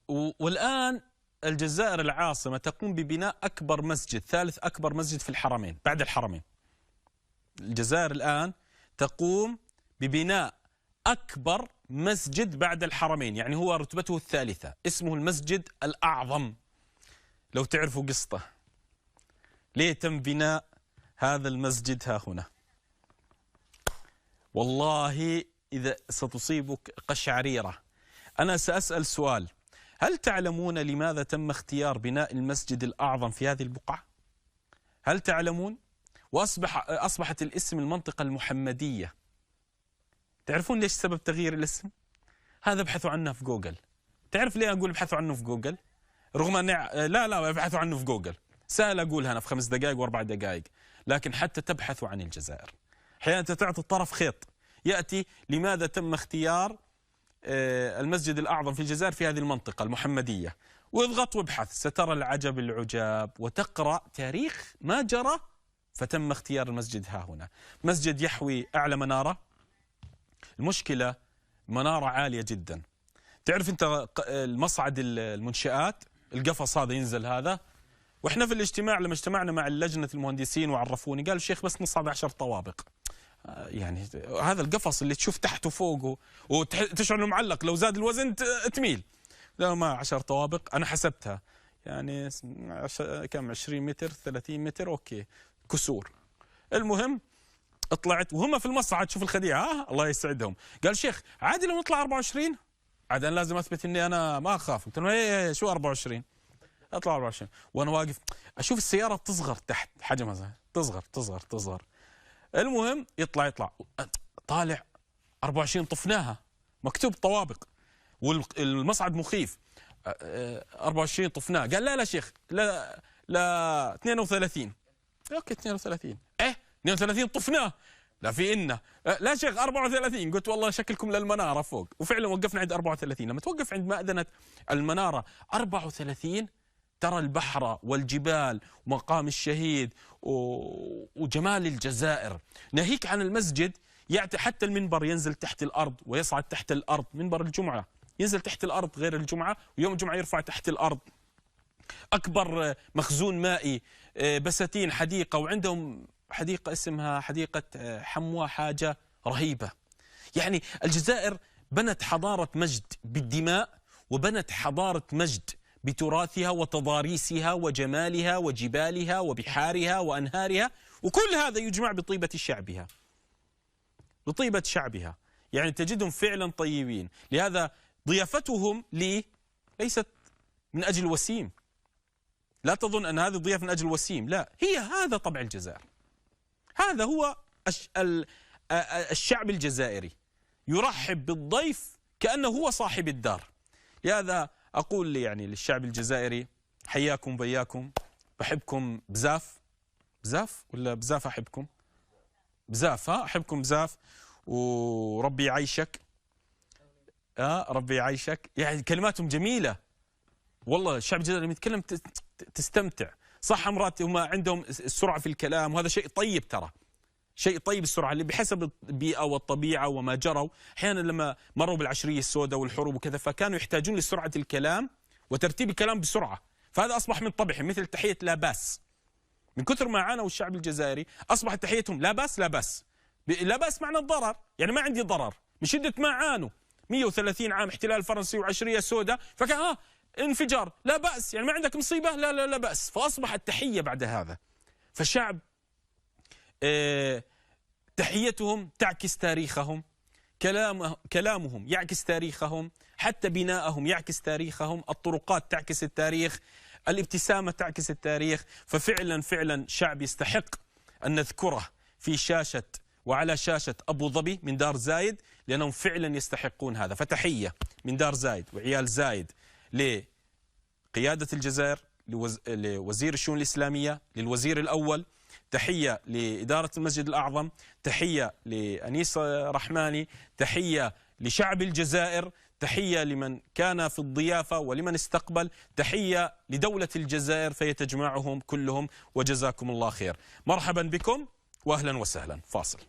والآن الجزائر العاصمة تقوم ببناء أكبر مسجد، ثالث أكبر مسجد في الحرمين بعد الحرمين. الجزائر الآن تقوم ببناء أكبر مسجد بعد الحرمين، يعني هو رتبته الثالثة، اسمه المسجد الأعظم. لو تعرفوا قصته ليه تم بناء هذا المسجد ها هنا، والله إذا ستصيبك قشعريرة. أنا سأسأل سؤال: هل تعلمون لماذا تم اختيار بناء المسجد الأعظم في هذه البقعة؟ هل تعلمون؟ أصبحت الاسم المنطقة المحمدية. تعرفون ليش سبب تغيير الاسم؟ هذا ابحثوا عنه في جوجل. تعرف ليه أقول ابحثوا عنه في جوجل؟ رغم أن لا ابحثوا عنه في جوجل، سهل أقولها أنا في 5 دقائق و4 دقائق، لكن حتى تبحثوا عن الجزائر أحيانا أنت تعطي الطرف خيط يأتي لماذا تم اختيار المسجد الأعظم في الجزائر في هذه المنطقة المحمدية، واضغط وابحث سترى العجب العجاب وتقرأ تاريخ ما جرى، فتم اختيار المسجد ها هنا. مسجد يحوي أعلى منارة، المشكلة منارة عالية جدا. تعرف أنت المصعد المنشآت القفص هذا ينزل هذا، وإحنا في الاجتماع لما اجتمعنا مع لجنة المهندسين وعرفوني قال الشيخ بس نصعد 10 طوابق. يعني هذا القفص اللي تشوف تحت وفوقه وتشعر انه معلق، لو زاد الوزن تميل. لا ما 10 طوابق انا حسبتها يعني كم 20 متر 30 متر اوكي كسور. المهم طلعت وهم في المصعد، شوف الخديعه الله يسعدهم، قال شيخ عادي لو نطلع 24؟ عاد انا لازم اثبت اني انا ما اخاف. قلت له ايه شو 24؟ اطلع 24 وانا واقف اشوف السياره بتصغر تحت حجمها، تصغر. المهم يطلع طالع 24 طفناها مكتوب طوابق والمصعد مخيف 24 طفناه. قال لا شيخ لا 32. اوكي 32 32 طفناه لا في إنه لا شيخ 34. قلت والله شكلكم للمنارة فوق، وفعلا وقفنا عند 34. لما توقف عند مأذنة المنارة 34 ترى البحر والجبال ومقام الشهيد وجمال الجزائر. ناهيك عن المسجد حتى المنبر ينزل تحت الأرض ويصعد تحت الأرض، منبر الجمعة ينزل تحت الأرض غير الجمعة، ويوم الجمعة يرفع تحت الأرض. أكبر مخزون مائي، بساتين، حديقة، وعندهم حديقة اسمها حديقة حموى، حاجة رهيبة. يعني الجزائر بنت حضارة مجد بالدماء، وبنت حضارة مجد بتراثها وتضاريسها وجمالها وجبالها وبحارها وأنهارها، وكل هذا يجمع بطيبة شعبها، بطيبة شعبها. يعني تجدهم فعلا طيبين. لهذا ضيافتهم لي ليست من أجل وسيم، لا تظن أن هذه الضيافة من أجل وسيم، لا، هي هذا طبع الجزائر، هذا هو الشعب الجزائري يرحب بالضيف كأنه هو صاحب الدار. لهذا أقول يعني للشعب الجزائري حياكم بياكم، بحبكم بزاف ولا بزاف أحبكم بزاف، أحبكم بزاف، وربي يعيشك، ربي يعيشك. يعني كلماتهم جميلة والله. الشعب الجزائري لما يتكلم تستمتع. صح مرات هم عندهم السرعة في الكلام، وهذا شيء طيب، ترى شيء طيب السرعة اللي بحسب البيئة والطبيعة وما جروا. أحيانا لما مروا بالعشرية السوداء والحروب وكذا فكانوا يحتاجون لسرعة الكلام وترتيب الكلام بسرعة، فهذا أصبح من طبعهم. مثل تحية لا باس، من كثر ما عانوا الشعب الجزائري أصبحت تحيتهم لا باس. لا باس لا باس معنى الضرر، يعني ما عندي ضرر من شدة ما عانوا 130 عام احتلال فرنسي وعشرية سوداء، فكان انفجار لا بأس، يعني ما عندك مصيبة لا بأس، فأصبحت تحية بعد هذا. فالشعب تحيتهم تعكس تاريخهم، كلامهم يعكس تاريخهم، حتى بناءهم يعكس تاريخهم، الطرقات تعكس التاريخ، الابتسامة تعكس التاريخ. ففعلا شعب يستحق أن نذكره في شاشة وعلى شاشة أبو ظبي من دار زايد، لأنهم فعلا يستحقون هذا. فتحية من دار زايد وعيال زايد لقيادة الجزائر، لوزير الشؤون الإسلامية، للوزير الأول، تحية لإدارة المسجد الأعظم، تحية لأنيس رحماني، تحية لشعب الجزائر، تحية لمن كان في الضيافة ولمن استقبل، تحية لدولة الجزائر فهي تجمعهم كلهم، وجزاكم الله خير. مرحبا بكم وأهلا وسهلا. فاصل.